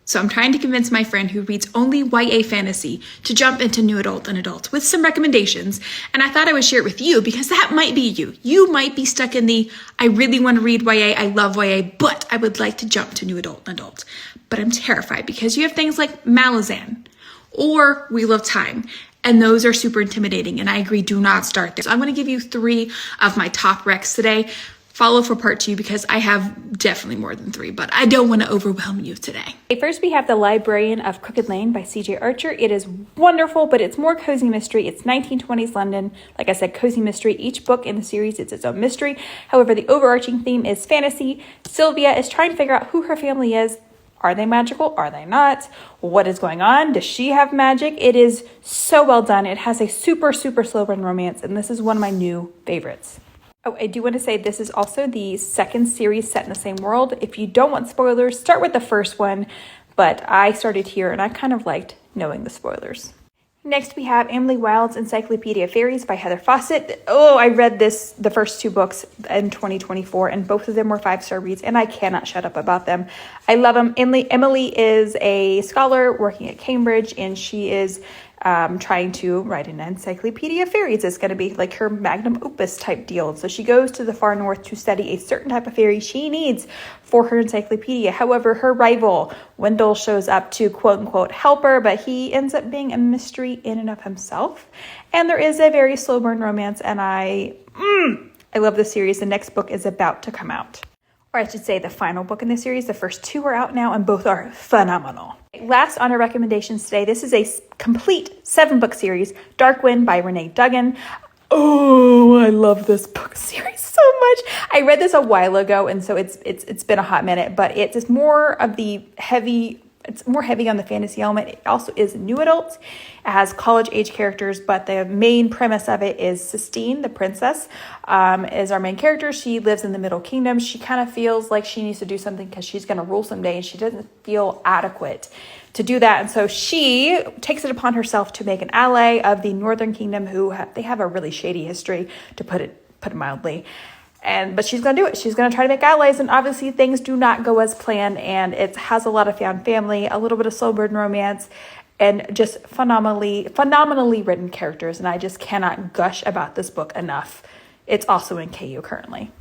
So I'm trying to convince my friend who reads only YA fantasy to jump into new adult and adult with some recommendations. And I thought I would share it with you because that might be you. You might be stuck in the, I really want to read YA, I love YA, but I would like to jump to new adult and adult. But I'm terrified because you have things like Malazan or Wheel of Time. And those are super intimidating. And I agree, do not start there. So I'm going to give you 3 of my top recs today. Follow for part 2 because I have definitely more than 3, but I don't want to overwhelm you today. Okay, first we have The Librarian of Crooked Lane by C.J. Archer. It is wonderful, but it's more cozy mystery. It's 1920s London. Like I said, cozy mystery. Each book in the series is its own mystery. However, the overarching theme is fantasy. Sylvia is trying to figure out who her family is. Are they magical? Are they not? What is going on? Does she have magic? It is so well done. It has a super, super slow burn romance, and this is one of my new favorites. Oh, I do want to say this is also the second series set in the same world. If you don't want spoilers, start with the first one, but I started here and I kind of liked knowing the spoilers. Next, we have Emily Wilde's Encyclopedia of Fairies by Heather Fawcett. Oh, I read the first 2 books in 2024, and both of them were 5-star reads, and I cannot shut up about them. I love them. Emily is a scholar working at Cambridge, and she is trying to write an encyclopedia of fairies. It's going to be like her magnum opus type deal. So she goes to the far north to study a certain type of fairy she needs for her encyclopedia. However, her rival, Wendell, shows up to quote unquote help her, but he ends up being a mystery in and of himself. And there is a very slow burn romance, and I love this series. The next book is about to come out. Or I should say the final book in the series. The first 2 are out now and both are phenomenal. Last on our recommendations today, this is a complete 7-book series, Dark Wind by Renee Duggan. Oh, I love this book series so much. I read this a while ago, and so it's been a hot minute, but it's more of the heavy. It's more heavy on the fantasy element. It also is new adult. It has college age characters, but the main premise of it is Sistine, the princess, is our main character. She lives in the Middle Kingdom. She kind of feels like she needs to do something because she's going to rule someday, and she doesn't feel adequate to do that. And so she takes it upon herself to make an ally of the Northern Kingdom, they have a really shady history, to put it mildly. But she's going to do it. She's going to try to make allies, and obviously things do not go as planned, and it has a lot of found family, a little bit of slow burn romance, and just phenomenally written characters, and I just cannot gush about this book enough. It's also in KU currently.